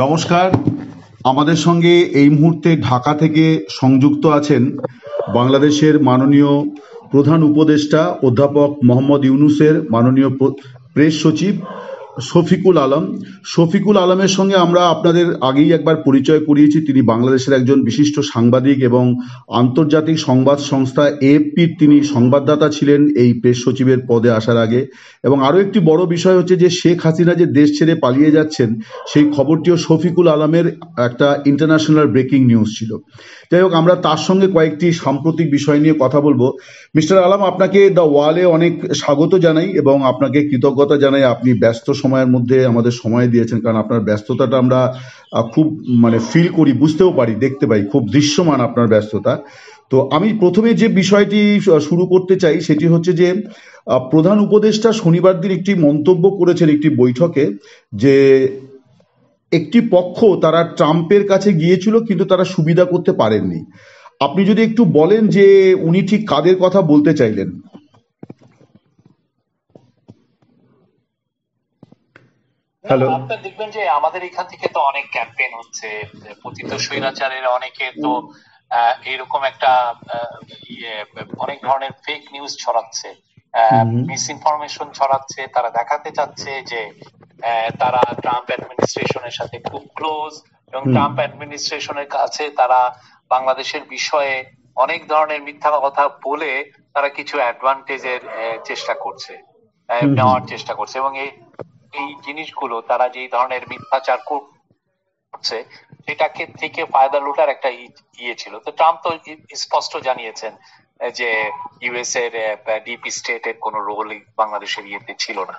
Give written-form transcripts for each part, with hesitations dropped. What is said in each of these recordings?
নমস্কার। আমাদের সঙ্গে এই মুহূর্তে ঢাকা থেকে সংযুক্ত আছেন বাংলাদেশের মাননীয় প্রধান উপদেষ্টা অধ্যাপক মোহাম্মদ ইউনূসের মাননীয় প্রেস সচিব শফিকুল আলম। শফিকুল আলমের সঙ্গে আমরা আপনাদের আগেই একবার পরিচয় করিয়েছি। তিনি বাংলাদেশের একজন বিশিষ্ট সাংবাদিক এবং আন্তর্জাতিক সংবাদ সংস্থা এএফপির তিনি সংবাদদাতা ছিলেন এই প্রেস সচিবের পদে আসার আগে। এবং আরও একটি বড় বিষয় হচ্ছে যে শেখ হাসিনা যে দেশ ছেড়ে পালিয়ে যাচ্ছেন সেই খবরটিও শফিকুল আলমের একটা ইন্টারন্যাশনাল ব্রেকিং নিউজ ছিল। যাই হোক, আমরা তার সঙ্গে কয়েকটি সাম্প্রতিক বিষয় নিয়ে কথা বলবো। মিস্টার আলম, আপনাকে দ্য ওয়ালে অনেক স্বাগত জানাই এবং আপনাকে কৃতজ্ঞতা জানাই। আপনি ব্যস্ত সময়ের মধ্যে আমাদের সময় দিয়েছেন, কারণ আপনার ব্যস্ততাটা আমরা খুব ফিল করি, বুঝতেও পারি, দেখতে পাই, খুব দৃশ্যমান আপনার ব্যস্ততা। তো আমি প্রথমে যে বিষয়টি শুরু করতে চাই সেটি হচ্ছে যে প্রধান উপদেষ্টা শনিবার দিন একটি মন্তব্য করেছেন একটি বৈঠকে, যে একটি পক্ষ তারা ট্রাম্পের কাছে গিয়েছিল কিন্তু তারা সুবিধা করতে পারেননি। আপনি যদি একটু বলেন যে উনি ঠিক কাদের কথা বলতে চাইলেন। হ্যালো। আপনারা দেখবেন যে আমাদের এখান থেকে তো অনেক ক্যাম্পেইন হচ্ছে, পতিত স্বৈরাচারের অনেকে তো এরকম একটা অনেক ধরনের ফেক নিউজ ছড়াচ্ছে, মিস ইনফরমেশন ছড়াচ্ছে। তারা দেখাতে চাচ্ছে যে তারা ট্রাম্প অ্যাডমিনিস্ট্রেশনের সাথে খুব ক্লোজ, এবং ট্রাম্প অ্যাডমিনিস্ট্রেশনের কাছে তারা বাংলাদেশের বিষয়ে অনেক ধরনের মিথ্যা কথা বলে তারা কিছু অ্যাডভান্টেজের চেষ্টা করছে, নেওয়ার চেষ্টা করছে। এবং এই জিনিসগুলো তারা যে ধরনের মিথ্যাচার করছে সেটাকে থেকে ফায়দা লুটার একটা ইয়ে ছিল। তো ট্রাম্প তো স্পষ্ট জানিয়েছেন যে ইউএস এর ডিপ স্টেটের কোনো রোল বাংলাদেশের ইয়েতে ছিল না।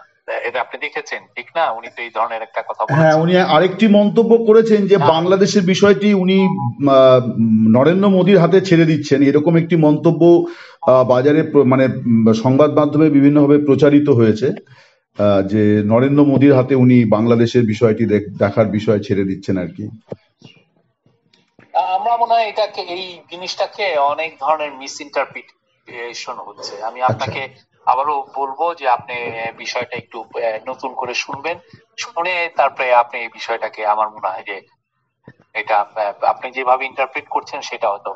এটা আপনি দেখেছেন, ঠিক না? উনি তো এই ধরনের একটা কথা বলেছেন। হ্যাঁ, উনি আরেকটি মন্তব্য করেছেন যে বাংলাদেশের বিষয়টি উনি নরেন্দ্র মোদীর হাতে ছেড়ে দিচ্ছেন, এরকম একটি মন্তব্য বাজারে সংবাদ মাধ্যমে বিভিন্নভাবে প্রচারিত হয়েছে, যে নরেন্দ্র মোদীর হাতে উনি বাংলাদেশের বিষয়টি দেখার বিষয় ছেড়ে দিচ্ছেন আর কি। আমরা মনে হয় এটাকে, এই জিনিসটাকে অনেক ধরনের মিস ইন্টারপ্রিটেশন হচ্ছে। আমি আপনাকে আবারও বলবো যে আপনি বিষয়টা একটু নতুন করে শুনবেন, শুনে তারপরে আপনি এই বিষয়টাকে, আমার মনে হয় যে এটা আপনি যেভাবে ইন্টারপ্রেট করছেন সেটা হয়তো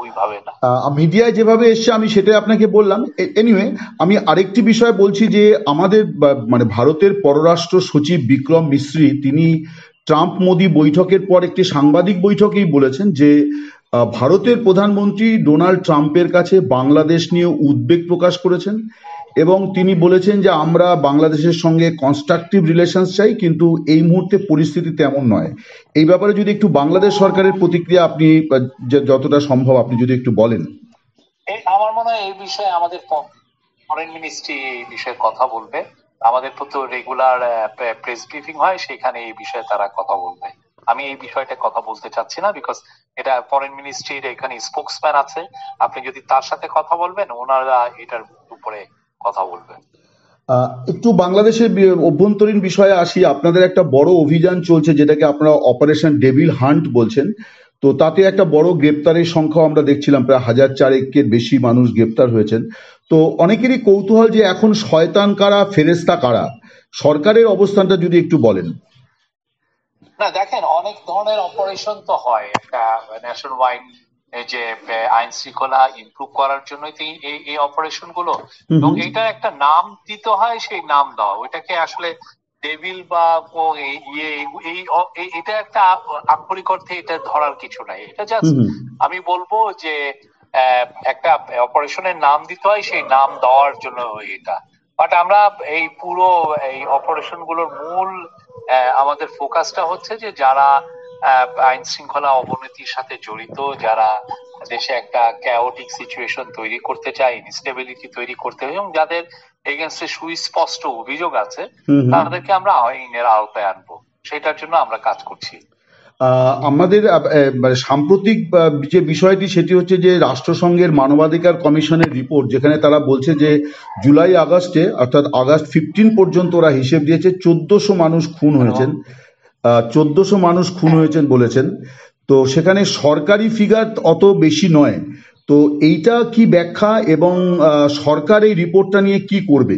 ওইভাবে না, মিডিয়ায় যেভাবে এসছে আমি সেটাই আপনাকে বললাম। এনিওয়ে, আমি আরেকটি বিষয় বলছি যে আমাদের ভারতের পররাষ্ট্র সচিব বিক্রম মিশ্রি তিনি ট্রাম্প মোদি বৈঠকের পর একটি সাংবাদিক বৈঠকেই বলেছেন যে ভারতের প্রধানমন্ত্রী ডোনাল্ড ট্রাম্পের কাছে বাংলাদেশ নিয়ে উদ্বেগ প্রকাশ করেছেন এবং তিনি বলেছেন যে আমরা বাংলাদেশের সঙ্গে কনস্ট্রাকটিভ রিলেশনস চাই, কিন্তু এই মুহূর্তে পরিস্থিতি তেমন নয়। এই ব্যাপারে যদি একটু বাংলাদেশ সরকারের প্রতিক্রিয়া আপনি যতটা সম্ভব আপনি যদি একটু বলেন। আমার মনে হয় এই বিষয়ে আমাদের ফরেন মিনিস্ট্রি এই বিষয়ে কথা বলবে। আমাদের তো রেগুলার প্রেস ব্রিফিং হয়, সেখানে এই বিষয়ে তারা কথা বলবে। আমি এই বিষয়টা কথা বলতে চাচ্ছি না, বিকজ এটা ফরেন মিনিস্ট্রির এখানে স্পোকসম্যান আছে, আপনি যদি তার সাথে কথা বলবেন ওনারা এটার উপরে কথা বলবেন। একটু বাংলাদেশের অভ্যন্তরীণ বিষয়ে আসি। আপনাদের একটা বড় অভিযান চলছে যেটাকে আপনারা অপারেশন ডেভিল হান্ট বলছেন। তো তাতে একটা বড় গ্রেপ্তারের সংখ্যা আমরা দেখছিলাম, প্রায় 1004-এর বেশি মানুষ গ্রেপ্তার হয়েছেন। তো অনেকেরই কৌতূহল যে এখন শয়তান কারা, ফেরেস্তা কারা, সরকারের অবস্থানটা যদি একটু বলেন। না, দেখেন, অনেক ধরনের অপারেশন তো হয় একটা ন্যাশন ওয়াইড, যে আইন শৃঙ্খলা ইমপ্রুভ করার জন্য এই অপারেশন গুলো, এবং এটা একটা নাম দিতে হয়, সেই নাম দেওয়া, ওইটাকে আসলে ডেভিল বা এটা একটা আক্ষরিক অর্থে এটা ধরার কিছু নাই। এটা জাস্ট আমি বলবো যে একটা অপারেশনের নাম দিতে হয়, সেই নাম দেওয়ার জন্য এটা। বাট আমরা এই পুরো এই অপারেশন গুলোর মূল আমাদের ফোকাসটা হচ্ছে যে যারা আইন শৃঙ্খলা অবনতির সাথে জড়িত, যারা দেশে একটা ক্যাওটিক সিচুয়েশন তৈরি করতে চায়, ইনস্টেবিলিটি তৈরি করতে হয়, এবং যাদের এগেনস্টে সুস্পষ্ট অভিযোগ আছে, তাদেরকে আমরা আইনের আওতায় আনবো, সেটার জন্য আমরা কাজ করছি। আমাদের সাম্প্রতিক যে বিষয়টি সেটি হচ্ছে যে রাষ্ট্রসংঘের মানবাধিকার কমিশনের রিপোর্ট, যেখানে তারা বলছে যে জুলাই আগস্টে অর্থাৎ আগস্ট 15 পর্যন্ত ওরা হিসেব দিয়েছে 1400 মানুষ খুন হয়েছেন, 1400 মানুষ খুন হয়েছেন বলেছেন। তো সেখানে সরকারি ফিগার অত বেশি নয়। তো এইটা কি ব্যাখ্যা এবং সরকার এই রিপোর্টটা নিয়ে কি করবে?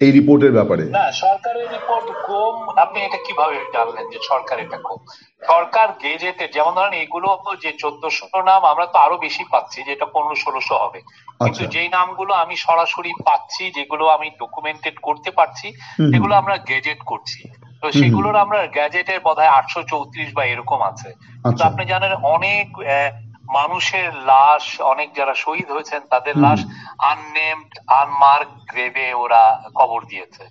এই রিপোর্টের ব্যাপারে? না, সরকারের রিপোর্ট কম। আপনি এটা কিভাবে জানলেন যে সরকার এটা কম? সরকার গেজেটে যেমন ধরেন এগুলো যে 1400 নাম, আমরা তো আরো বেশি পাচ্ছি, যেটা 1500-1600 হবে। কিন্তু আচ্ছা। যেই নামগুলো আমি সরাসরি পাচ্ছি, যেগুলো আমি ডকুমেন্টেড করতে পারছি, হুম হুম সেগুলো আমরা গেজেট করছি। তো হুম হুম। সেগুলোর আমরা গ্যাজেটের বোধহয় 834 বা এরকম আছে। কিন্তু আচ্ছা। আপনি জানেন অনেক মানুষের লাশ, অনেক যারা শহীদ হয়েছেন তাদের হুম লাশ হুম আননেমড আনমার্ক গ্রেভে ওরা কবর দিয়েছে।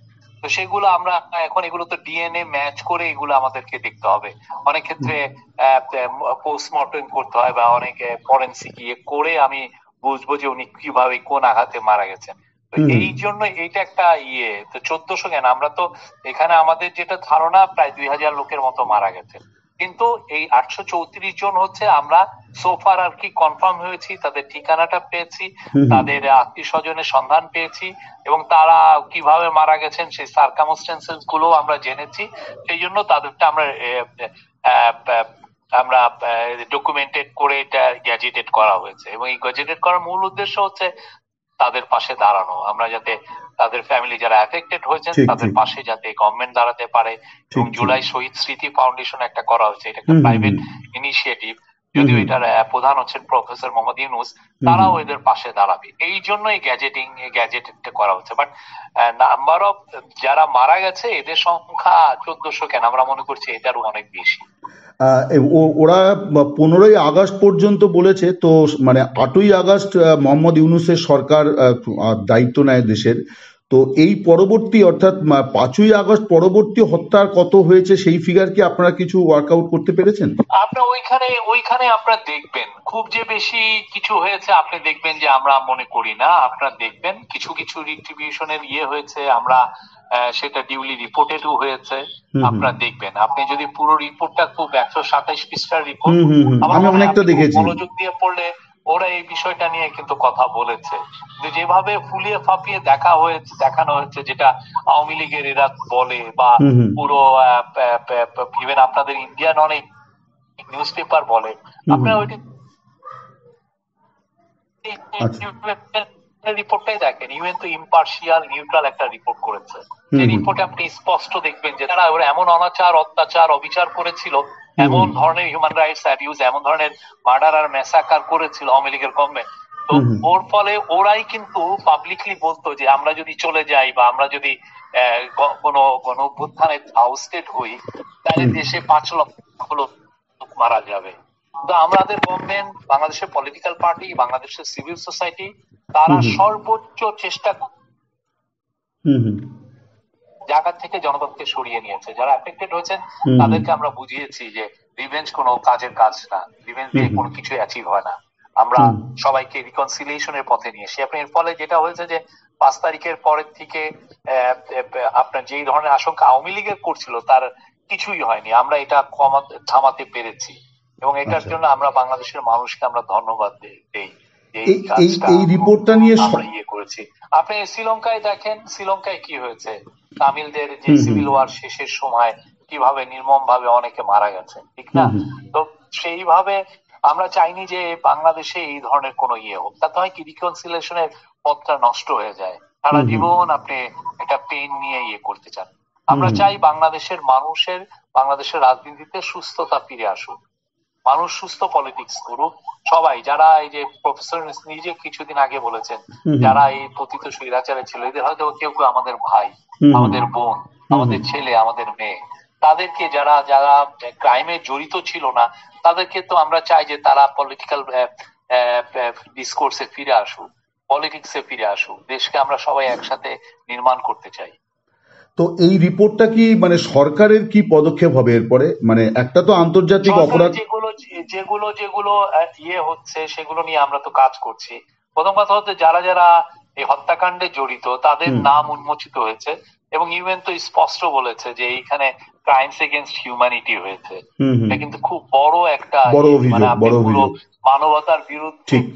তো সেগুলো আমরা এখন এগুলো তো ডিএনএ ম্যাচ করে এগুলো আমাদেরকে দেখতে হবে। অনেক ক্ষেত্রে পোস্টমর্টম করতে হয় বা অনেক ফরেন্সিক ইয়ে করে আমি বুঝবো যে উনি কিভাবে কোন আঘাতে মারা গেছেন। তো হুম হুম। এই জন্য এইটা একটা ইয়ে। তো 1400 কেন, আমরা তো এখানে আমাদের যেটা ধারণা প্রায় 2000 লোকের মতো মারা গেছে। কিন্তু এই 834 জন হচ্ছে আমরা সোফার আর কি কনফার্ম হয়েছি, তাদের ঠিকানাটা পেয়েছি, হুম হুম। তাদের আত্মীয় স্বজনের সন্ধান পেয়েছি, এবং তারা কিভাবে মারা গেছেন সেই সার্কামস্টেন্সেস গুলো আমরা জেনেছি। সেই জন্য তাদেরটা আমরা আমরা ডকুমেন্টেড করে এটা গ্যাজেটেড করা হয়েছে। এবং এই গ্যাজেটেড করার মূল উদ্দেশ্য হচ্ছে তাদের পাশে দাঁড়ানো। আমরা যাতে তাদের ফ্যামিলি যারা এফেক্টেড হয়েছেন ঠিক তাদের ঠিক পাশে যাতে গভর্নমেন্ট দাঁড়াতে পারে। এবং ঠিক ঠিক। জুলাই শহীদ স্মৃতি ফাউন্ডেশন একটা করা হয়েছে, এটা একটা হুম হুম প্রাইভেট হুম ইনিশিয়েটিভ, হুম যদিও হুম এটার প্রধান হচ্ছেন প্রফেসর মোহাম্মদ ইউনুস। হুম হুম। তারাও এদের পাশে দাঁড়াবে, এই জন্য এই গ্যাজেটটা করা হচ্ছে। বাট নাম্বার অফ যারা মারা গেছে এদের সংখ্যা 1400 কেন, আমরা মনে করছি এটারও অনেক বেশি। ওরা 15ই আগস্ট পর্যন্ত বলেছে তো, মানে 8ই আগস্ট মোহাম্মদ ইউনূসের সরকার দায়িত্ব নেয় দেশের। তো এই পরবর্তী অর্থাৎ 5ই আগস্ট পরবর্তী হত্যার কত হয়েছে সেই ফিগার কি আপনারা কিছু ওয়ার্কআউট করতে পেরেছেন? আপনার ওইখানে আপনার দেখবেন খুব যে বেশি কিছু হয়েছে, আপনি দেখবেন যে আমরা মনে করি না। আপনার দেখবেন কিছু কিছু রিট্রিবিউশনের ইয়ে হয়েছে, আমরা সেটা ডিউলি রিপোর্টেডও হয়েছে। হুম হুম আপনার দেখবেন, আপনি যদি পুরো রিপোর্টটা, খুব 127 পৃষ্ঠার রিপোর্ট, হুম হুম হুম। আমার আমি মনে হয় অনেকটা আপনি খুব দেখেছি। মনোযোগ দিয়ে পড়লে ওরা এই বিষয়টা নিয়ে কিন্তু কথা বলেছে। যে যেভাবে ফুলিয়ে ফাঁপিয়ে দেখানো হয়েছে, যেটা আওয়ামী লীগের এরা বলে, বা হুম হুম পুরো ইভেন আপনাদের ইন্ডিয়ান অনেক নিউজ পেপার বলে, হুম হুম। আপনারা ওইটা আচ্ছা। রিপোর্টটাই দেখেন। ইউএন তো ইম্পার্শিয়াল নিউট্রাল একটা রিপোর্ট করেছে। হুম যে হুম রিপোর্টে আপনি স্পষ্ট দেখবেন যে তারা ওরা এমন অনাচার, অত্যাচার, অবিচার করেছিল, হুম এমন হুম ধরনের হিউম্যান রাইটস অ্যাবিউজ, এমন ধরনের মার্ডার আর ম্যাসাকার করেছিল আওয়ামী লীগের গভর্নমেন্ট। তো হুম হুম ওর ফলে ওরাই কিন্তু পাবলিকলি বলতো যে আমরা যদি চলে যাই, বা আমরা যদি কোনো গণ অভ্যুত্থানে আউস্টেড হই, তাহলে হুম দেশে 5 লক্ষ লোক মারা যাবে। তো আমাদের গভর্নমেন্ট, বাংলাদেশের পলিটিক্যাল পার্টি, বাংলাদেশের সিভিল সোসাইটি, তারা হুম সর্বোচ্চ চেষ্টা হুম হুম জায়গা থেকে জনগণকে সরিয়ে নিয়েছে। যারা এফেক্টেড হয়েছেন হুম হুম তাদেরকে আমরা বুঝিয়েছি যে রিভেঞ্জ কোনো কাজের কাজ না, রিভেঞ্জ হুম দিয়ে হুম কোনো কিছু অ্যাচিভ হয় না। আমরা হুম সবাইকে রিকনসিলিয়েশনের পথে নিয়ে এসে, আপনি এর ফলে যেটা হয়েছে যে 5 তারিখের পরের থেকে আপনার যেই ধরনের আশঙ্কা আওয়ামী লীগের করছিল তার কিছুই হয়নি। আমরা এটা থামাতে পেরেছি, এবং এটার আচ্ছা। জন্য আমরা বাংলাদেশের মানুষকে আমরা ধন্যবাদ দেই যে এই এই এই কাজটা এই রিপোর্টটা নিয়ে আমরা ইয়ে করেছি। আপনি শ্রীলঙ্কায় দেখেন, শ্রীলঙ্কায় কি হয়েছে, তামিলদের যে হুম হুম সিভিল ওয়ার শেষের সময় কিভাবে নির্মম ভাবে অনেকে মারা গেছে, ঠিক হুম না? হুম তো সেইভাবে আমরা চাইনি যে বাংলাদেশে এই ধরনের কোনো ইয়ে হোক। তাতে হয় কি, রিকনসিলিয়েশনের পথটা নষ্ট হয়ে যায়। সারা হুম হুম জীবন আপনি একটা পেন নিয়ে ইয়ে করতে চান। হুম আমরা হুম চাই বাংলাদেশের রাজনীতিতে সুস্থতা ফিরে আসুক, মানুষ সুস্থ পলিটিক্স করুক। সবাই যারা, এই যে প্রফেসর নিজে কিছুদিন আগে বলেছেন, হুম হুম যারা এই পতিত স্বৈরাচারে ছিল, এদের হয়তো কেউ কেউ আমাদের ভাই, হুম হুম আমাদের বোন, হুম আমাদের হুম ছেলে, আমাদের মেয়ে। তাদেরকে, যারা যারা ক্রাইমে জড়িত ছিল না, তাদেরকে তো আমরা চাই যে তারা পলিটিক্যাল ডিসকোর্সে ফিরে আসুক, পলিটিক্সে ফিরে আসুক। দেশকে আমরা সবাই একসাথে নির্মাণ করতে চাই। তো এই রিপোর্টটা কি মানে সরকারের কি পদক্ষেপ হবে এরপরে? মানে একটা তো আন্তর্জাতিক সরকারের অপরাধ। যেগুলো যেগুলো যেগুলো ইয়ে হচ্ছে সেগুলো নিয়ে আমরা তো কাজ করছি। প্রথম কথা হচ্ছে, যারা যারা এই হত্যাকাণ্ডে জড়িত তাদের হুম নাম উন্মোচিত হয়েছে, এবং ইউএন তো স্পষ্ট বলেছে যে এইখানে ক্রাইমস এগেনস্ট হিউম্যানিটি হয়েছে। হুম হুম। এটা কিন্তু খুব বড় একটা বড় মানে অভিযোগ, আপনি বড় পুরো অভিযোগ। মানবতার বিরুদ্ধে ঠিক।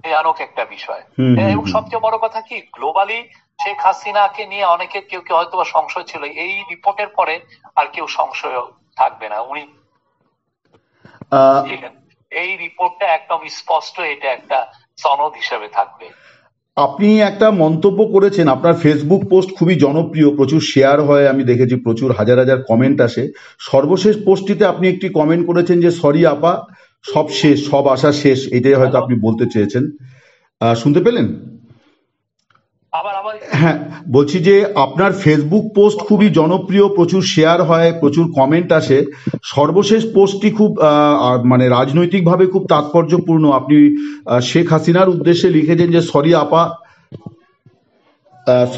ভয়ানক একটা বিষয়। হুম হুম এবং হুম। সবচেয়ে বড় কথা কি, গ্লোবালি শেখ হাসিনাকে নিয়ে অনেকের কেউ কেউ হয়তো বা সংশয় ছিল, এই রিপোর্টের পরে আর কেউ সংশয় থাকবে না। উনি আহ, এই রিপোর্টটা একদম স্পষ্ট, এটা একটা সনদ হিসেবে থাকবে। আপনি একটা মন্তব্য করেছেন, আপনার ফেসবুক পোস্ট খুবই জনপ্রিয়, প্রচুর শেয়ার হয়, আমি দেখেছি প্রচুর হাজার হাজার কমেন্ট আসে। সর্বশেষ পোস্টটিতে আপনি একটি কমেন্ট করেছেন যে সরি আপা, সব শেষ, সব আশা শেষ, এটাই হয়তো হ্যালো, আপনি বলতে চেয়েছেন। শুনতে পেলেন? আবার আবার একটু হ্যাঁ, বলছি যে আপনার ফেসবুক পোস্ট রিপোর্ট খুবই করেন। জনপ্রিয়, প্রচুর শেয়ার হয়, প্রচুর কমেন্ট আসে। সর্বশেষ পোস্টটি খুব মানে রাজনৈতিকভাবে খুব তাৎপর্যপূর্ণ। আপনি শেখ হাসিনার উদ্দেশ্যে লিখেছেন যে সরি আপা,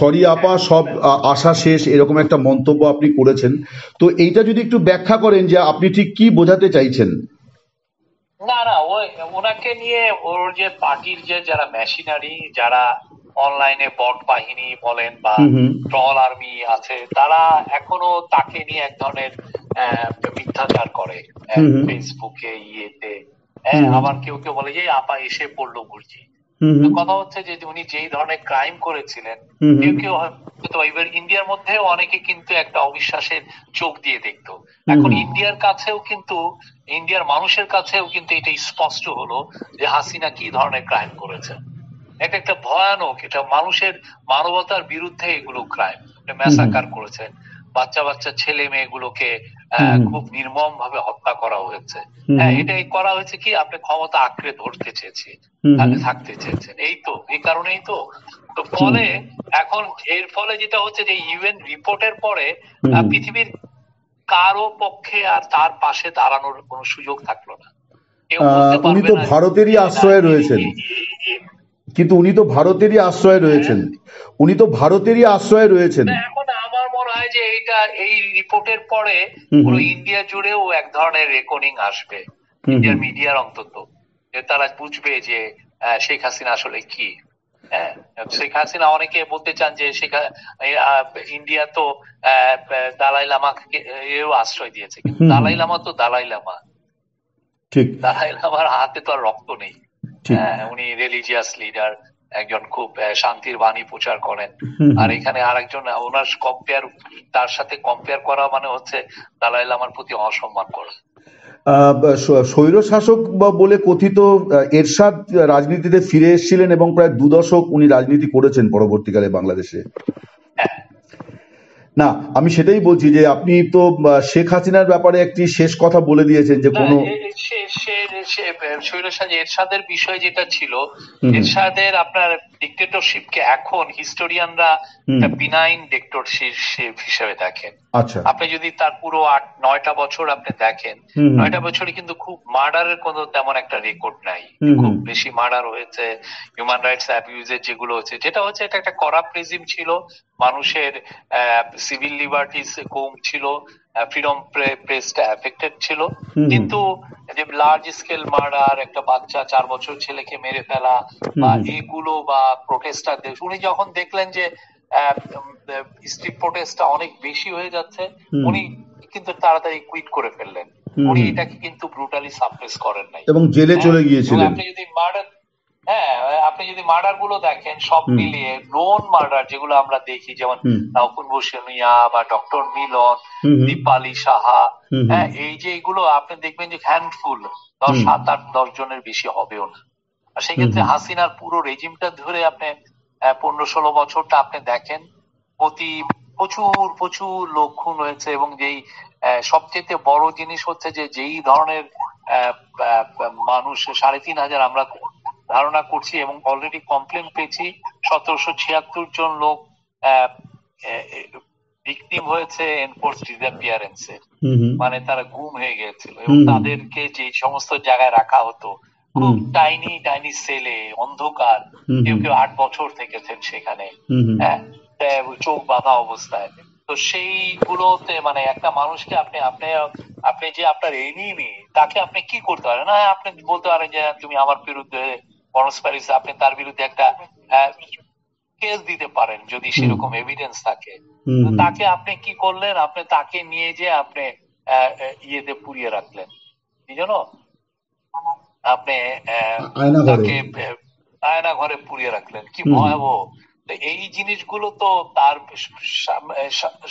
সরি আপা, সব আশা শেষ, এরকম একটা মন্তব্য আপনি করেছেন। তো এইটা যদি একটু ব্যাখ্যা করেন যে আপনি ঠিক কি বোঝাতে চাইছেন। না না, ওই ওনাকে নিয়ে ওর যে পার্টির যে যারা মেশিনারি, যারা অনলাইনে বট বাহিনী বলেন বা হুম হুম ট্রল আর্মি আছে, তারা এখনো তাকে নিয়ে এক ধরনের মিথ্যাচার করে হুম হুম ফেসবুকে, ইয়েতে। হুম আবার কেউ কেউ বলে যে আপা এসে পড়লো বুঝি। হুম তো হুম কথা হচ্ছে যে উনি যেই ধরনের ক্রাইম করেছিলেন, হুম কেউ হুম কেউ হয়তো এবার ইন্ডিয়ার মধ্যেও অনেকে কিন্তু একটা অবিশ্বাসের চোখ দিয়ে দেখতো। হুম এখন হুম ইন্ডিয়ার কাছেও কিন্তু, ইন্ডিয়ার মানুষের কাছেও কিন্তু এটা স্পষ্ট হলো যে হাসিনা কি ধরনের ক্রাইম করেছে। এটা একটা ভয়ানক, এটা মানুষের মানবতার বিরুদ্ধে এগুলো ক্রাইম। হুম হুম ম্যাসাকার করেছে, বাচ্চা বাচ্চা ছেলে মেয়েগুলোকে হুম খুব নির্মম ভাবে হত্যা করা হয়েছে। হুম হুম এটাই করা হয়েছে কি, আপনি ক্ষমতা আঁকড়ে ধরতে চেয়েছে, হুম হুম থাকতে চেয়েছেন, এই তো, এই কারণেই তো। তো হুম ফলে এখন এর ফলে যেটা হচ্ছে যে ইউএন রিপোর্টের পরে হুম হুম পৃথিবীর কারো পক্ষে আর তার পাশে দাঁড়ানোর কোনো সুযোগ থাকলো না। কেউ বলতে উনি পারবে তো না ভারতেরই যে না আশ্রয়ে রয়েছেন, কিন্তু উনি তো ভারতেরই আশ্রয়ে হ্যাঁ। রয়েছেন, উনি তো ভারতেরই আশ্রয়ে রয়েছেন। না, এখন আমার মনে হয় যে এই রিপোর্টের পরে হুম পুরো হুম ইন্ডিয়া জুড়েও এক ধরনের রেকর্ডিং আসবে, হুম হুম ইন্ডিয়ার মিডিয়ার অন্তত, যে তারা বুঝবে যে শেখ হাসিনা আসলে কি। হ্যাঁ, শেখ হাসিনা, অনেকে বলতে চান যে ইন্ডিয়া তো দালাই লামাকে এও আশ্রয় দিয়েছে, কিন্তু হুম হুম দালাই লামা তো দালাই লামা। ঠিক দালাই লামার হাতে তো আর রক্ত নেই। ঠিক। উনি রিলিজিয়াস লিডার, একজন খুব শান্তির বাণী প্রচার করেন। হুম আর হুম এখানে আরেকজন, ওনার কম্পেয়ার, তার সাথে কম্পেয়ার করা মানে হচ্ছে দালাই লামার প্রতি অসম্মান করা। স্বৈর শাসক বলে কথিত এরশাদ রাজনীতিতে ফিরে এসেছিলেন এবং প্রায় 2 দশক উনি রাজনীতি করেছেন পরবর্তীকালে বাংলাদেশে। হ্যাঁ, না, আমি সেটাই বলছি যে আপনি তো শেখ হাসিনার ব্যাপারে একটি শেষ কথা বলে দিয়েছেন যে না, কোনো। সে সে সে স্বৈরশাসী এরশাদের বিষয় যেটা ছিল, হুম হুম এরশাদের আপনার ডিক্টেটরশিপকে এখন হিস্টোরিয়ানরা হুম একটা বিনাইন ডিক্টেটরশিপ হিসেবে দেখেন। আচ্ছা। আপনি যদি তার পুরো 9টা বছর আপনি দেখেন, হুম হুম 9টা বছরে কিন্তু খুব মার্ডারের কোনো তেমন একটা রেকর্ড নাই। হুম খুব হুম বেশি মার্ডার হয়েছে, হিউম্যান রাইটস অ্যাবিউজের যেগুলো হচ্ছে, যেটা হচ্ছে এটা একটা করাপ্ট রেজিম ছিল। মানুষের সিভিল লিবার্টিস কম ছিল, ফ্রিডম প্রেসটা এফেক্টেড ছিল। হুম হুম কিন্তু যে লার্জ স্কেল মার্ডার, একটা বাচ্চা 4 বছর ছেলেকে মেরে ফেলা হুম বা হুম এগুলো, বা প্রোটেস্টারদের, উনি যখন দেখলেন যে স্ট্রিট প্রোটেস্টটা অনেক বেশি হয়ে যাচ্ছে, হুম উনি কিন্তু তাড়াতাড়ি কুইট করে ফেললেন। হুম উনি হুম এটাকে কিন্তু ব্রুটালি সাপ্রেস করেন নাই। এবং জেলে হ্যাঁ, চলে এবং গিয়েছিলেন। আপনি যদি মার্ডার, হ্যাঁ, আপনি যদি মার্ডার গুলো দেখেন সব হুম মিলিয়ে, নোন মার্ডার যেগুলো আমরা দেখি, যেমন হুম অপূর্ব সেনিয়া বা ডক্টর মিলন, হুম হুম দীপালি সাহা, হুম হুম হ্যাঁ, এই যে এগুলো আপনি দেখবেন যে হ্যান্ডফুল, হুম 7, 8, 10 জনের বেশি হবেও না। আর সেই হুম ক্ষেত্রে হুম হাসিনার পুরো রেজিমটা ধরে আপনি 15-16 বছরটা আপনি দেখেন, প্রতি প্রচুর প্রচুর লোক খুন হয়েছে। এবং যেই সবচেয়ে বড় জিনিস হচ্ছে যে যেই ধরনের মানুষ, 3,500 আমরা ধারণা করছি, এবং অলরেডি কমপ্লেন পেয়েছি 1776 জন লোক ভিকটিম হয়েছে এনফোর্স ডিসঅ্যাপিয়ারেন্সে, হুম হুম মানে তারা গুম হয়ে গেছিল, এবং হুম তাদেরকে যে সমস্ত জায়গায় রাখা হতো, খুব হুম টাইনি টাইনি সেলে, অন্ধকার, হুম কেউ হুম কেউ 8 বছর থেকেছেন সেখানে। হুম হুম হ্যাঁ, চোখ বাঁধা অবস্থায়। তো সেইগুলোতে মানে একটা মানুষকে আপনি আপনি আপনি যে আপনার এনিমি, তাকে আপনি কি করতে পারেন না, আপনি বলতে পারেন যে তুমি আমার বিরুদ্ধে কনস্পাইরেসি, আপনি তার বিরুদ্ধে একটা কেস দিতে পারেন যদি হুম সেরকম এভিডেন্স থাকে। হুম তো হুম তাকে আপনি কি করলেন, আপনি তাকে নিয়ে যে আপনি ইয়েতে পুড়িয়ে রাখলেন, কি জানো, আপনি আয়না ঘরে। তাকে আয়না ঘরে পুড়িয়ে রাখলেন, কি হুম হুম ভয়াবহ। তো এই জিনিসগুলো তো তার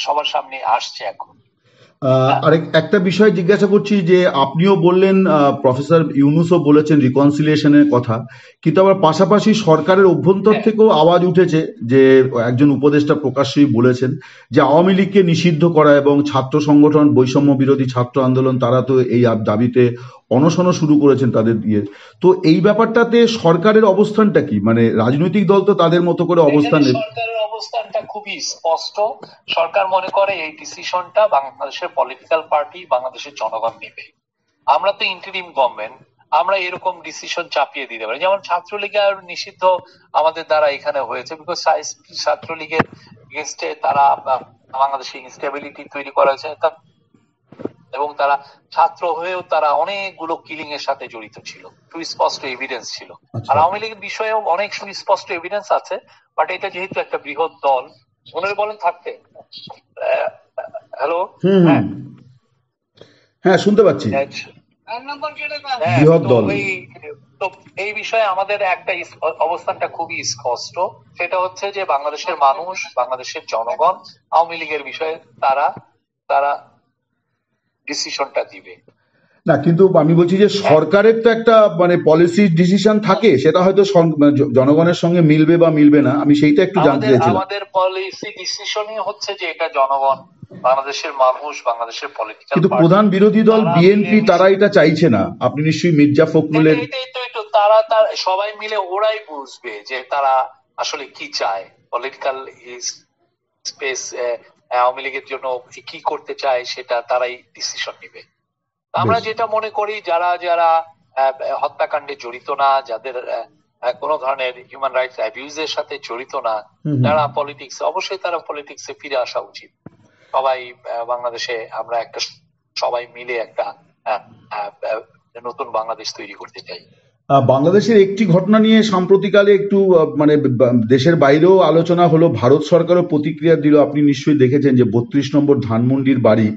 সবার সামনে আসছে এখন। আরেক একটা বিষয় জিজ্ঞাসা করছি যে আপনিও বললেন, প্রফেসর ইউনূসও বলেছেন রিকনসিলিয়েশনের কথা, কিন্তু আবার পাশাপাশি সরকারের অভ্যন্তর হ্যাঁ, থেকেও আওয়াজ উঠেছে যে একজন উপদেষ্টা প্রকাশ্যেই বলেছেন যে আওয়ামী লীগকে নিষিদ্ধ করা এবং ছাত্র সংগঠন বৈষম্য বিরোধী ছাত্র আন্দোলন তারা তো এই দাবিতে অনশনও শুরু করেছেন তাদের দিয়ে। তো এই ব্যাপারটাতে সরকারের অবস্থানটা কি? মানে রাজনৈতিক দল তো তাদের মতো করে অবস্থান এখানে সরকারের অবস্থানটা খুবই স্পষ্ট। সরকার মনে করে এই ডিসিশনটা বাংলাদেশের পলিটিক্যাল পার্টি, বাংলাদেশের জনগণ নেবে। আমরা তো ইন্টারিম গভর্নমেন্ট, আমরা এরকম ডিসিশন চাপিয়ে দিতে পারি। যেমন ছাত্রলীগের নিষিদ্ধ আমাদের দ্বারা এখানে হয়েছে, বিকজ ছাত্রলীগের এগেনস্টে তারা বাংলাদেশে ইনস্টেবিলিটি তৈরি করা হয়েছে, এবং তারা ছাত্র হয়েও তারা অনেকগুলো কিলিং এর সাথে জড়িত ছিল, সুস্পষ্ট এভিডেন্স ছিল। আর আওয়ামী লীগের বিষয়েও অনেক সুস্পষ্ট এভিডেন্স আছে, বাট এটা যেহেতু একটা বৃহৎ দল, মনে বলেন থাকতে। হ্যালো, হ্যাঁ হ্যাঁ শুনতে পাচ্ছি। হ্যাঁ, বৃহৎ দল। তো এই বিষয়ে আমাদের একটা অবস্থানটা খুবই স্পষ্ট, সেটা হচ্ছে যে বাংলাদেশের মানুষ, বাংলাদেশের জনগণ আওয়ামী লীগের বিষয়ে তারা তারা ডিসিশনটা দিবে না, কিন্তু আমি বলছি যে সরকারের তো একটা মানে পলিসি ডিসিশন থাকে, সেটা হয়তো জনগণের সঙ্গে মিলবে বা মিলবে না, আমি সেইটা একটু জানতে চাইছিলাম। আমাদের পলিসি ডিসিশনই হচ্ছে যে এটা জনগণ, বাংলাদেশের মানুষ, বাংলাদেশের পলিটিক্যাল কিন্তু প্রধান বিরোধী দল বিএনপি তারা এটা চাইছে না। আপনি নিশ্চয়ই মির্জা ফখরুলের এটাই তো একটু তারা সবাই মিলে ওরাই বুঝবে যে তারা আসলে কি চায়, পলিটিক্যাল স্পেস আওয়ামী লীগের জন্য কি করতে চায় সেটা তারাই ডিসিশন নিবে। আমরা যেটা মনে করি যারা যারা হত্যাকাণ্ডে জড়িত না, যাদের কোনো ধরনের হিউম্যান রাইটস অ্যাবিউজের সাথে জড়িত না, যারা পলিটিক্স, অবশ্যই তারা পলিটিক্সে ফিরে আসা উচিত। সবাই বাংলাদেশে আমরা একটা সবাই মিলে একটা নতুন বাংলাদেশ তৈরি করতে চাই। বাংলাদেশের একটি ঘটনা নিয়ে সাম্প্রতিককালে একটু মানে দেশের বাইরেও আলোচনা হলো, ভারত সরকারও প্রতিক্রিয়া দিল। আপনি নিশ্চয়ই দেখেছেন যে 32 নম্বর ধানমন্ডির বাড়ি,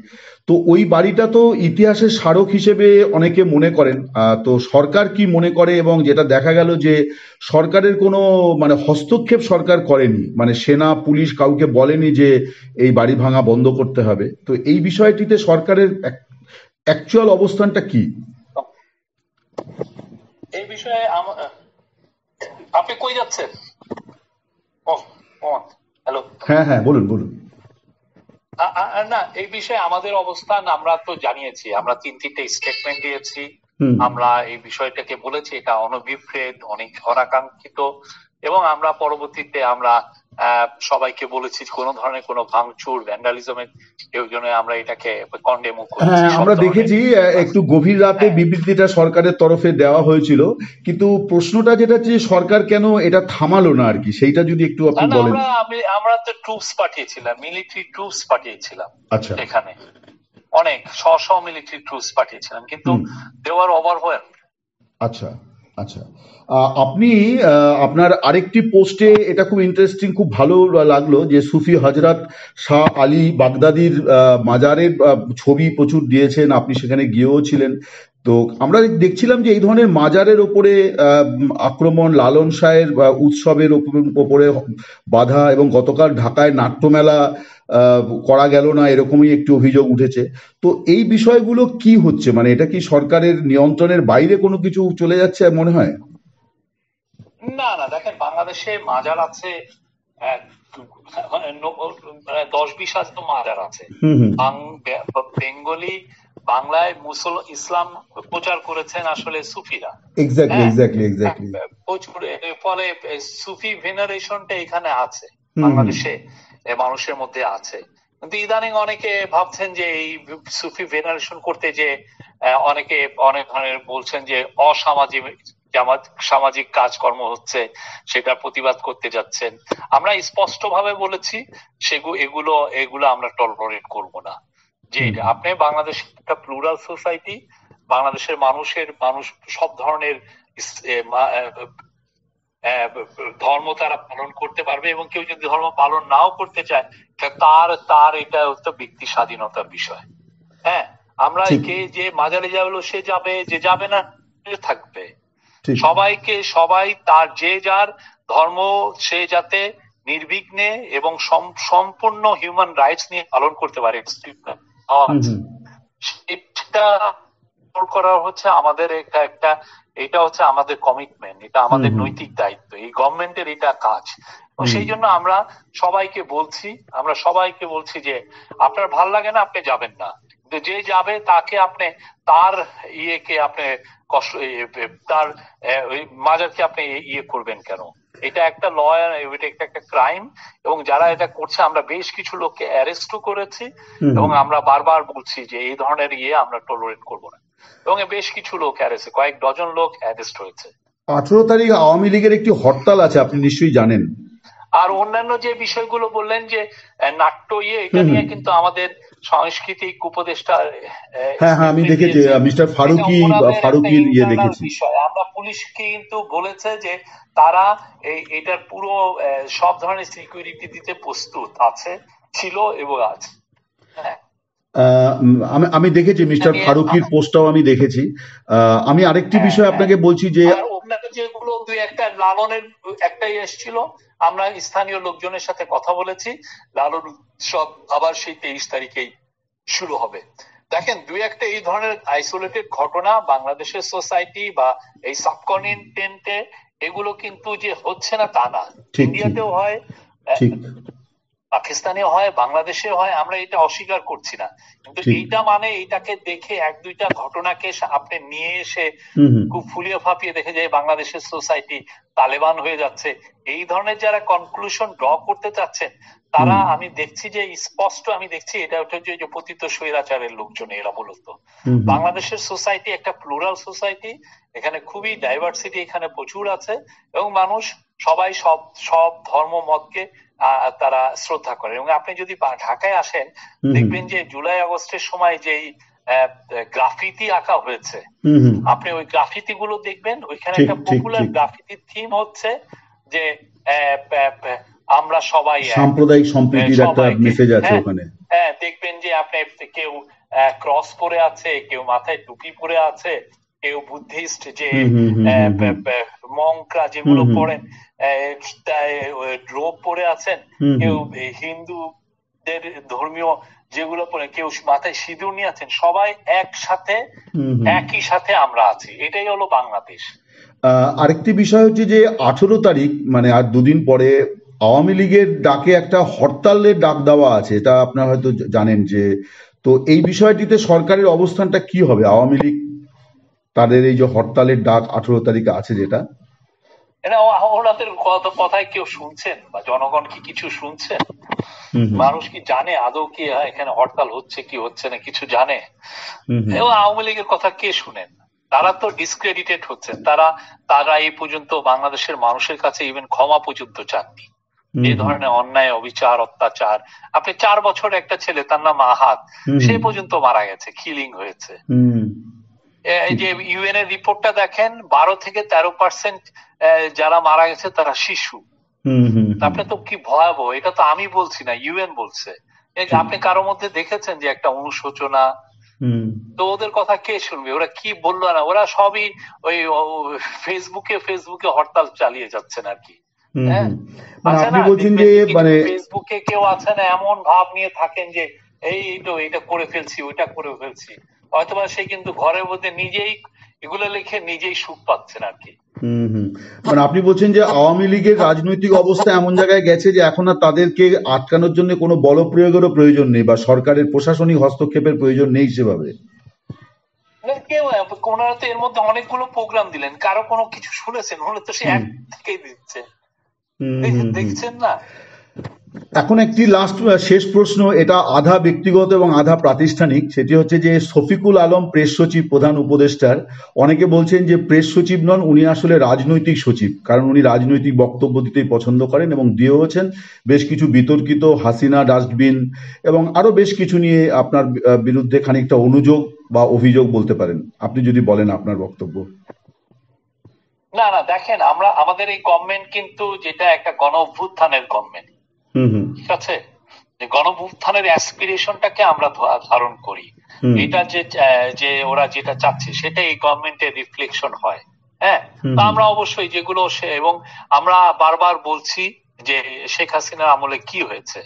তো ওই বাড়িটা তো ইতিহাসের স্মারক হিসেবে অনেকে মনে করেন। তো সরকার কি মনে করে? এবং যেটা দেখা গেল যে সরকারের কোনো মানে হস্তক্ষেপ সরকার করেনি, মানে সেনা পুলিশ কাউকে বলেনি যে এই বাড়ি ভাঙা বন্ধ করতে হবে। তো এই বিষয়টিতে সরকারের অ্যাকচুয়াল অবস্থানটা কি? এই বিষয়ে আপনি কই যাচ্ছেন? হ্যালো, হ্যাঁ হ্যাঁ বলুন বলুন। না, এই বিষয়ে আমাদের অবস্থান আমরা তো জানিয়েছি, আমরা 3-3টে স্টেটমেন্ট দিয়েছি। আমরা এই বিষয়টাকে বলেছি এটা অনভিপ্রেত, অনেক অনাকাঙ্ক্ষিত, এবং আমরা পরবর্তীতে আমরা সবাইকে বলেছি কোনো ধরনের কোনো ভাঙচুর ভ্যান্ডালিজমের জন্য আমরা এটাকে কন্ডেমও করেছি। হ্যাঁ আমরা দেখেছি একটু গভীর রাতে বিবৃতিটা সরকারের তরফে দেওয়া হয়েছিল, কিন্তু প্রশ্নটা যেটা হচ্ছে সরকার কেন এটা থামালো না আর কি, সেইটা যদি একটু আপনি বলেন। আমরা তো ট্রুপস পাঠিয়েছিলাম, মিলিটারি ট্রুপস পাঠিয়েছিলাম। আচ্ছা, এখানে অনেক শ মিলিটারি ট্রুপস পাঠিয়েছিলাম, কিন্তু দে ওয়ার ওভারওয়েলমড। আচ্ছা আচ্ছা। আপনি আপনার আরেকটি পোস্টে এটা খুব ইন্টারেস্টিং, খুব ভালো লাগলো যে সুফি হজরত শাহ আলী বাগদাদির মাজারের ছবি প্রচুর দিয়েছেন, আপনি সেখানে গিয়েও ছিলেন। তো আমরা দেখছিলাম যে এই ধরনের মাজারের ওপরে আক্রমণ, লালন শাহের উৎসবের ওপরে বাধা, এবং গতকাল ঢাকায় নাট্যমেলা করা গেল না, এরকমই একটি অভিযোগ উঠেছে। তো এই বিষয়গুলো কি হচ্ছে? মানে এটা কি সরকারের নিয়ন্ত্রণের বাইরে কোনো কিছু চলে যাচ্ছে মনে হয়? না না, দেখেন বাংলাদেশে মাজার আছে 10-20 হাজার মাজার আছে। বেঙ্গলি বাংলায় ইসলাম প্রচার করেছেন আসলে সুফিরা। ফলে সুফি ভেনারেশনটা এখানে আছে, বাংলাদেশে মানুষের মধ্যে আছে। কিন্তু ইদানিং অনেকে ভাবছেন যে এই সুফি ভেনারেশন করতে যে অনেকে অনেক ধরনের বলছেন যে অসামাজিক সামাজিক কাজকর্ম হচ্ছে, সেটা প্রতিবাদ করতে যাচ্ছেন। আমরা স্পষ্ট ভাবে বলেছি এগুলো আমরা টলারেট করব না। যে আপনি বাংলাদেশ একটা প্লুরাল সোসাইটি, বাংলাদেশের মানুষ সব ধরনের ধর্ম তারা পালন করতে পারবে, এবং কেউ যদি ধর্ম পালন নাও করতে চায় তার এটা হচ্ছে ব্যক্তি স্বাধীনতার বিষয়। হ্যাঁ, আমরা যে মাজারে যাবে সে যাবে, যে যাবে না থাকবে। সবাই তার যে যার ধর্ম সে যাতে নির্বিঘ্নে এবং সম্পূর্ণ হিউম্যান রাইটস নিয়ে পালন করতে পারে, হুম হুম সেটা করা হচ্ছে আমাদের একটা এটা হচ্ছে আমাদের কমিটমেন্ট, এটা হুম আমাদের হুম নৈতিক দায়িত্ব, এই গভর্নমেন্টের এটা কাজ। তো হুম সেই জন্য আমরা সবাইকে বলছি যে আপনার ভাল লাগে না আপনি যাবেন না, কিন্তু যে যাবে তাকে আপনি তার ইয়েকে আপনি কষ্ট তার ওই মাজারকে আপনি ইয়ে করবেন কেন? এটা একটা এটা একটা ক্রাইম, এবং যারা এটা করছে আমরা বেশ কিছু লোককে অ্যারেস্টও করেছি, হুম এবং হুম। আমরা বারবার বলছি যে এই ধরনের আমরা টলারেট করবো না, এবং বেশ কিছু লোক অ্যারেস্ট, কয়েক ডজন লোক অ্যারেস্ট হয়েছে। 18 তারিখ আওয়ামী লীগের একটি হরতাল আছে, আপনি নিশ্চয়ই জানেন। আর অন্যান্য যে বিষয়গুলো বললেন যে নাট্য এটা হুম হুম। নিয়ে কিন্তু আমাদের সাংস্কৃতিক উপদেষ্টা হ্যাঁ হ্যাঁ, আমি স্টেটমেন্ট দেখেছি দিয়েছে। মিস্টার এটা ওনাদের একটা ফারুকির ইয়ে ইন্টারনাল দেখেছি। বিষয়। আমরা পুলিশকে কিন্তু বলেছে যে তারা এটার পুরো সব ধরনের সিকিউরিটি দিতে প্রস্তুত আছে, ছিল এবং আছে। হ্যাঁ, আমি আমি দেখেছি এটা মিস্টার নিয়ে ফারুকির পোস্টটাও আমি দেখেছি। আমি আরেকটি হ্যাঁ বিষয় হ্যাঁ। আপনাকে বলছি যে আর অন্যান্য যেগুলো দুই একটা লালনের একটাই এসেছিল, আমরা স্থানীয় লোকজনের সাথে কথা বলেছি, লালন উৎসব আবার সেই 23 তারিখেই শুরু হবে। দেখেন দুই একটা এই ধরনের আইসোলেটেড ঘটনা বাংলাদেশের সোসাইটি বা এই সাবকন্টিনেন্টে এগুলো কিন্তু যে হচ্ছে না তা না, ঠিক ঠিক ইন্ডিয়াতেও হয়, ঠিক পাকিস্তানে হয়, বাংলাদেশে হয়, আমরা এটা অস্বীকার করছি না, কিন্তু ঠিক। এইটা এটাকে দেখে এক দুইটা ঘটনাকে আপনি নিয়ে এসে হুম হুম খুব ফুলিয়ে ফাঁপিয়ে দেখে যায় বাংলাদেশের সোসাইটি তালেবান হয়ে যাচ্ছে, এই ধরনের যারা কনক্লুশন ড্র করতে চাচ্ছেন তারা, হুম আমি দেখছি যে স্পষ্ট, আমি দেখছি এটা হচ্ছে যে পতিত স্বৈরাচারের লোকজন এরা মূলত। হুম হুম বাংলাদেশের সোসাইটি একটা প্লুরাল সোসাইটি, এখানে খুবই ডাইভার্সিটি এখানে প্রচুর আছে, এবং মানুষ সবাই সব সব ধর্ম মতকে তারা শ্রদ্ধা করে। এবং আপনি যদি ঢাকায় আসেন হুম হুম দেখবেন যে জুলাই আগস্টের সময় যেই গ্রাফিতি আঁকা হয়েছে, হুম হুম। আপনি ওই গ্রাফিতি গুলো দেখবেন, ওইখানে ঠিক একটা ঠিক পপুলার ঠিক। গ্রাফিতির থিম হচ্ছে যে আহ, আহ, আহ, আমরা সবাই এক, সাম্প্রদায়িক সম্প্রীতির একটা সবাইকে, মেসেজ আছে হ্যাঁ ওখানে। হ্যাঁ, দেখবেন যে আপনি কেউ ক্রস পরে আছে, কেউ মাথায় টুপি পরে আছে, কেউ বুদ্ধিস্ট যে হুম হুম হুম হুম হুম মংকরা হুম যেগুলো হুম পড়েন রোব পরে আছেন, হুম কেউ হুম হিন্দুদের ধর্মীয় যেগুলো পরে, কেউ মাথায় সিঁদুর নিয়ে আছেন, সবাই একসাথে হুম হুম। একই সাথে আমরা আছি, এটাই হলো বাংলাদেশ। আরেকটি বিষয় হচ্ছে যে 18 তারিখ মানে আর দুদিন পরে আওয়ামী লীগের ডাকে একটা হরতালের ডাক দেওয়া আছে, এটা আপনারা হয়তো জানেন যে। তো এই বিষয়টিতে সরকারের অবস্থানটা কি হবে? আওয়ামী লীগ তাদের এই যে হরতালের ডাক 18 তারিখে আছে যেটা। এটা ওনাদের কথায় কেউ শুনছেন, বা জনগণ কি কিছু শুনছেন? হুম হুম মানুষ কি জানে আদৌ কি এখানে হরতাল হচ্ছে কি হচ্ছে না, কিছু জানে? হুম হুম এবং আওয়ামী লীগের কথা কে শুনেন? তারা তো ডিসক্রেডিটেড হচ্ছেন, তারা তারা এই পর্যন্ত বাংলাদেশের মানুষের কাছে ইভেন ক্ষমা পর্যন্ত চাননি। হুম এই হুম ধরনের অন্যায় অবিচার অত্যাচার, আপনি 4 বছর একটা ছেলে, তার নাম আহাদ, হুম সে হুম পর্যন্ত মারা গেছে, কিলিং হয়েছে। হুম। এই ঠিক। যে ইউএন এর রিপোর্টটা দেখেন, 12 থেকে 13% যারা মারা গেছে তারা শিশু। হুম হুম হুম। আপনি তো কি ভয়াবহ, এটা তো আমি বলছি না, ইউএন বলছে। ঠিক। আপনি কারো মধ্যে দেখেছেন যে একটা অনুশোচনা? হুম তো ওদের কথা কে শুনবে? ওরা কি বললো না, ওরা সবই ওই ফেসবুকে ফেসবুকে হরতাল চালিয়ে যাচ্ছেন আর কি। হুম হ্যাঁ, হুম। মানে আছে আপনি না, বলছেন দেখবেন যে যে কিছু মানে ফেসবুকে কেউ আছে না এমন ভাব নিয়ে থাকেন যে এই তো এটা করে ফেলছি, ওইটা করে ফেলছি, হয়তোবা সে কিন্তু ঘরের মধ্যে নিজেই এগুলো লিখে নিজেই সুখ পাচ্ছেন আর কি। হুম হুম। মানে আপনি বলছেন যে আওয়ামী লীগের রাজনৈতিক অবস্থা এমন জায়গায় গেছে যে এখন আর তাদেরকে আটকানোর জন্য কোনো বল প্রয়োগেরও প্রয়োজন নেই, বা সরকারের প্রশাসনিক হস্তক্ষেপের প্রয়োজন নেই সেভাবে। কেউ ওনারা তো এর মধ্যে অনেকগুলো প্রোগ্রাম দিলেন, কারো কোনো কিছু শুনেছেন হলে তো সে হুম এক থেকেই দিচ্ছে, হুম হুম হুম। দেখছেন না? এখন একটি লাস্ট শেষ প্রশ্ন, এটা আধা ব্যক্তিগত এবং আধা প্রাতিষ্ঠানিক, সেটি হচ্ছে যে শফিকুল আলম প্রেস সচিব প্রধান উপদেষ্টার, অনেকে বলছেন যে প্রেস সচিব নন, উনি আসলে রাজনৈতিক সচিব, কারণ উনি রাজনৈতিক বক্তব্য দিতেই পছন্দ করেন এবং দিয়েওছেন। বেশ কিছু বিতর্কিত হাসিনা ডাস্টবিন এবং আরো বেশ কিছু নিয়ে আপনার বিরুদ্ধে খানিকটা অনুযোগ বা অভিযোগ বলতে পারেন, আপনি যদি বলেন আপনার বক্তব্য। না না, দেখেন আমাদের এই গভর্নমেন্ট কিন্তু যেটা একটা গণ অভ্যুত্থানের গভর্নমেন্ট, হুম হুম ঠিক আছে? যে গণ অভ্যুত্থানের অ্যাসপিরেশনটাকে আমরা ধারণ করি, হুম এটা যে যে ওরা যেটা চাচ্ছে সেটা এই গভর্নমেন্টের রিফ্লেকশন হয়। হ্যাঁ, হুম তো হুম আমরা অবশ্যই যেগুলো এবং আমরা বারবার বলছি যে শেখ হাসিনার আমলে কি হয়েছে,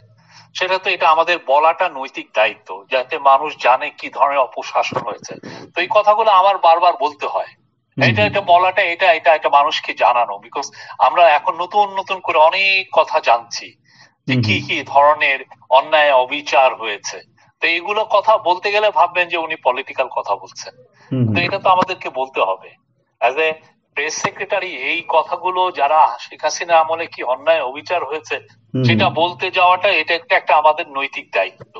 সেটা তো এটা আমাদের বলাটা নৈতিক দায়িত্ব, যাতে মানুষ জানে কি ধরনের অপশাসন হয়েছে। তো এই কথাগুলো আমার বারবার বলতে হয়, এটা বলাটা, এটা মানুষকে জানানো, বিকজ আমরা এখন নতুন নতুন করে অনেক কথা জানছি যে কি কি ধরনের অন্যায় অবিচার হয়েছে। তো এইগুলো কথা বলতে গেলে ভাববেন যে উনি পলিটিক্যাল কথা বলছেন, তো এটা তো আমাদেরকে বলতে হবে অ্যাজ এ প্রেস সেক্রেটারি। এই কথাগুলো যারা শেখ হাসিনা আমলে কি অন্যায় অবিচার হয়েছে সেটা বলতে যাওয়াটা, এটা একটা আমাদের নৈতিক দায়িত্ব,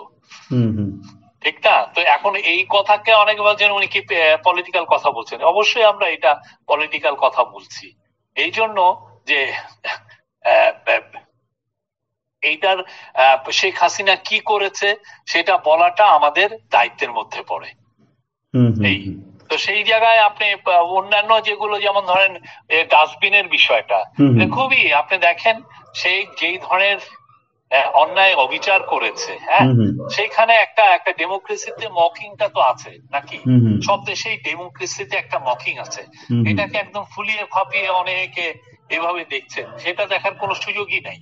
ঠিক না? তো এখন এই কথাকে অনেকে বলছেন উনি কি পলিটিক্যাল কথা বলছেন। অবশ্যই আমরা এটা পলিটিক্যাল কথা বলছি, এই জন্য যে এইটার শেখ হাসিনা কি করেছে সেটা বলাটা আমাদের দায়িত্বের মধ্যে পড়ে। এই তো সেই জায়গায় আপনি অন্যান্য যেগুলো, যেমন ধরেন ডাস্টবিনের বিষয়টা, খুবই আপনি দেখেন সেই যেই ধরনের অন্যায় অবিচার করেছে, হ্যাঁ, সেইখানে একটা ডেমোক্রেসিতে মকিংটা তো আছে নাকি? সব দেশেই ডেমোক্রেসিতে একটা মকিং আছে, এটাকে একদম ফুলিয়ে ফাঁপিয়ে অনেকে এভাবে দেখছেন, সেটা দেখার কোনো সুযোগই নাই।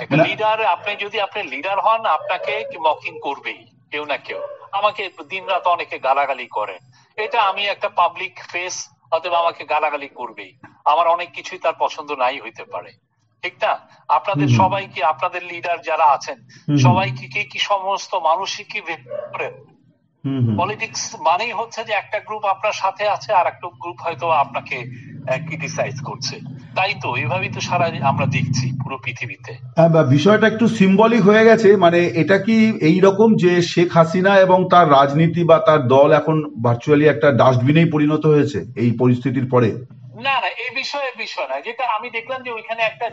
একটা লিডার, আপনি যদি লিডার হন, আপনাকে মকিং করবেই কেউ না কেউ। আমাকে দিন রাত অনেকে গালাগালি করেন, এটা আমি একটা পাবলিক ফেস, অথবা আমাকে গালাগালি করবেই, আমার অনেক কিছুই তার পছন্দ নাই হইতে পারে, ঠিক না? আপনাদের সবাইকে, আপনাদের লিডার যারা আছেন সবাইকে কি সমস্ত মানুষই কি করেন? পলিটিক্স মানেই হচ্ছে যে একটা গ্রুপ আপনার সাথে আছে আর একটা গ্রুপ হয়তো আপনাকে ক্রিটিসাইজ করছে, তাই তো এইভাবেই তো সারা আমরা দেখছি পুরো পৃথিবীতে। বিষয়টা একটু সিম্বলিক হয়ে গেছে, মানে এটা কি এই রকম যে শেখ হাসিনা এবং তার রাজনীতি বা তার দল এখন ভার্চুয়ালি একটা ডাস্টবিনেই পরিণত হয়েছে এই পরিস্থিতির পরে? না না, এই বিষয় না, যেটা আমি দেখলাম যে ওইখানে একটা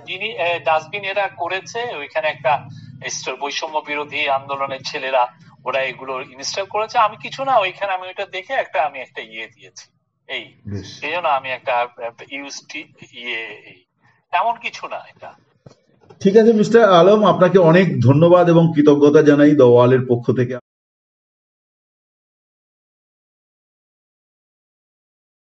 ডাস্টবিন এরা করেছে, ওইখানে একটা বৈষম্য বিরোধী আন্দোলনের ছেলেরা ওরা এগুলো ইনস্টল করেছে। আমি কিছু না, ওইখানে আমি ওইটা দেখে আমি একটা ইয়ে দিয়েছি, এই জন্য আমি একটা এমন কিছু না এটা। ঠিক আছে মিস্টার আলম, আপনাকে অনেক ধন্যবাদ এবং কৃতজ্ঞতা জানাই দ্য ওয়ালের পক্ষ থেকে।